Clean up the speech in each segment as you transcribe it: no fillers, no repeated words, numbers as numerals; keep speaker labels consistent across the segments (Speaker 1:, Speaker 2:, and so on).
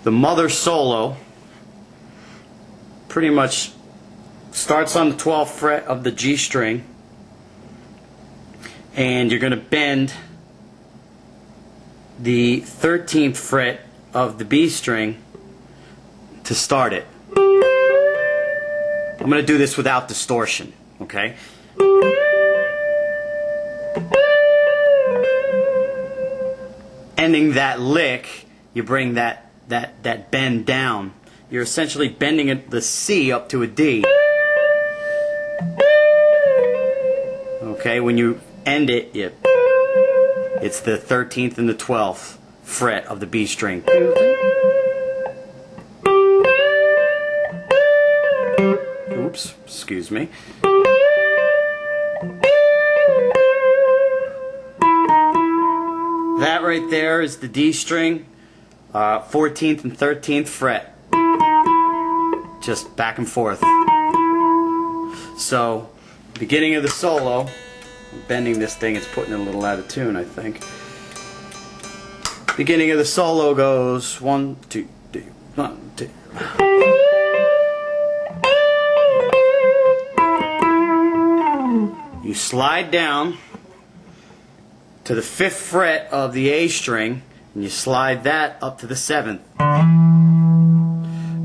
Speaker 1: the mother solo pretty much starts on the 12th fret of the G string, and you're going to bend the 13th fret of the B string to start it. I'm going to do this without distortion, okay? Ending that lick, you bring that bend down. You're essentially bending the C up to a D. Okay, when you end it, it's the 13th and the 12th fret of the B string. Oops, excuse me. That right there is the D string, 14th and 13th fret. Just back and forth. So, beginning of the solo, I'm bending this thing, it's putting it a little out of tune, I think. Beginning of the solo goes 1, 2, 3, 1, 2. You slide down to the 5th fret of the A string, and you slide that up to the 7th.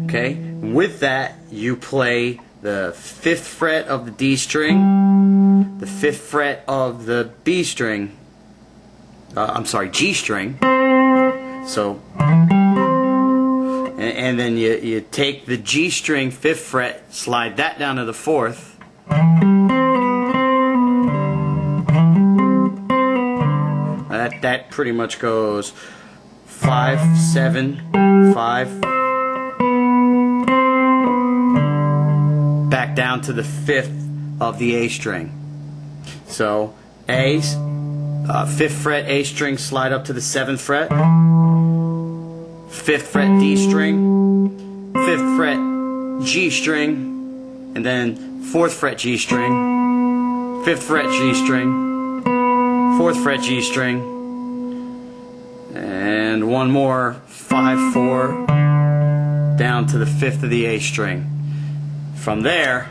Speaker 1: Okay? And with that, you play the 5th fret of the D string, the 5th fret of the B string, G string. So, and then you take the G string 5th fret, slide that down to the 4th. That pretty much goes 5, 7, 5, back down to the 5th of the A string. So A, 5th fret A string, slide up to the 7th fret, 5th fret D string, 5th fret G string, and then 4th fret G string, 5th fret G string, 4th fret G string, and one more 5, 4 down to the 5th of the A string. From there,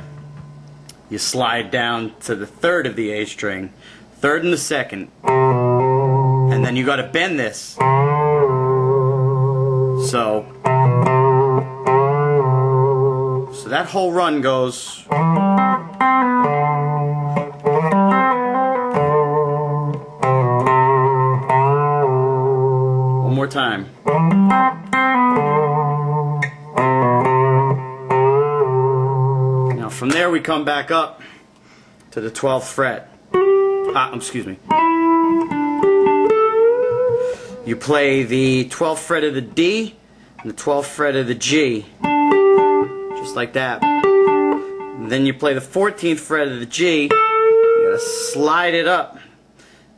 Speaker 1: you slide down to the 3rd of the A string, 3rd and the 2nd, and then you got to bend this. So that whole run goes. One more time. Now from there we come back up to the 12th fret. Excuse me. You play the 12th fret of the D and the 12th fret of the G, just like that. And then you play the 14th fret of the G. You gotta slide it up.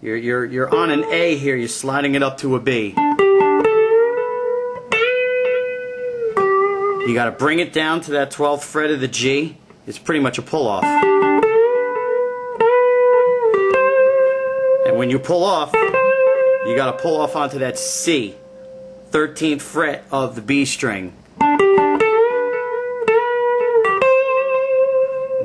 Speaker 1: You're on an A here. You're sliding it up to a B. You gotta bring it down to that 12th fret of the G. It's pretty much a pull off. And when you pull off, you got to pull off onto that C, 13th fret of the B string. And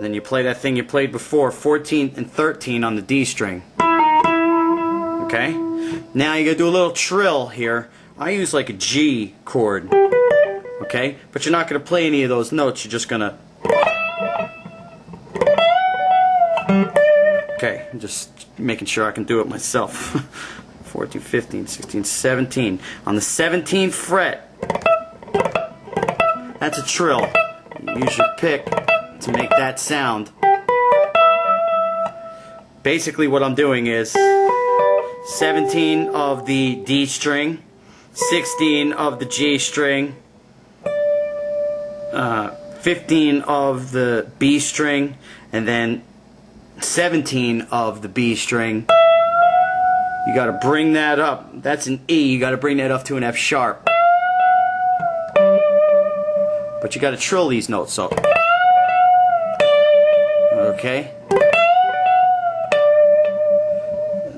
Speaker 1: then you play that thing you played before, 14 and 13 on the D string. Okay? Now you got to do a little trill here. I use like a G chord. Okay? But you're not going to play any of those notes. You're just going to... Okay, I'm just making sure I can do it myself. 14, 15, 16, 17. On the 17th fret, that's a trill. You use your pick to make that sound. Basically what I'm doing is 17 of the D string, 16 of the G string, 15 of the B string, and then 17 of the B string. You got to bring that up. That's an E. You got to bring that up to an F sharp. But you got to trill these notes. So, okay.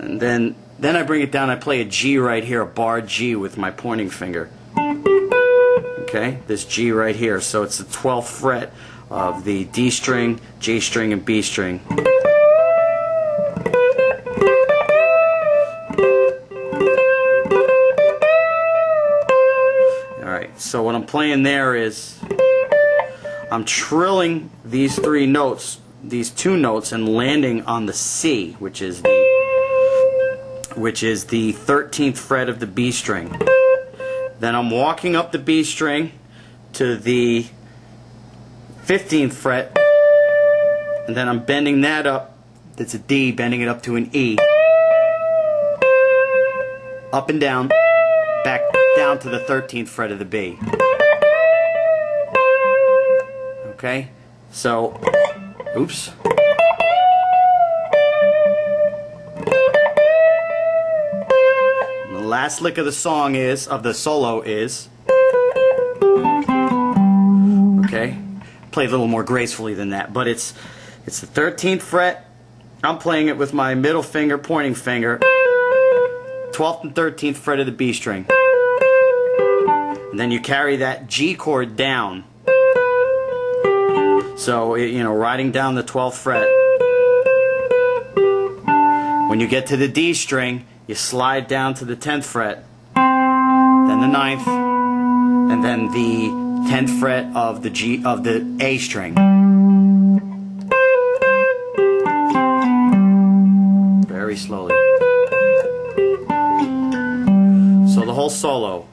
Speaker 1: And then I bring it down. I play a G right here, a bar G with my pointing finger. Okay, this G right here. So it's the 12th fret of the D string, G string, and B string. Alright, so what I'm playing there is I'm trilling these three notes, these two notes, and landing on the C, which is the 13th fret of the B string. Then I'm walking up the B string to the 15th fret, and then I'm bending that up. That's a D, bending it up to an E. Up and down, back down to the 13th fret of the B. Okay? So, oops. The last lick of the song is, of the solo is, okay? Play a little more gracefully than that, but it's the 13th fret. I'm playing it with my middle finger, pointing finger, 12th and 13th fret of the B string. And then you carry that G chord down. So, you know, riding down the 12th fret. When you get to the D string, you slide down to the 10th fret, then the 9th, and then the 10th fret of the A string. Very slowly. So the whole solo.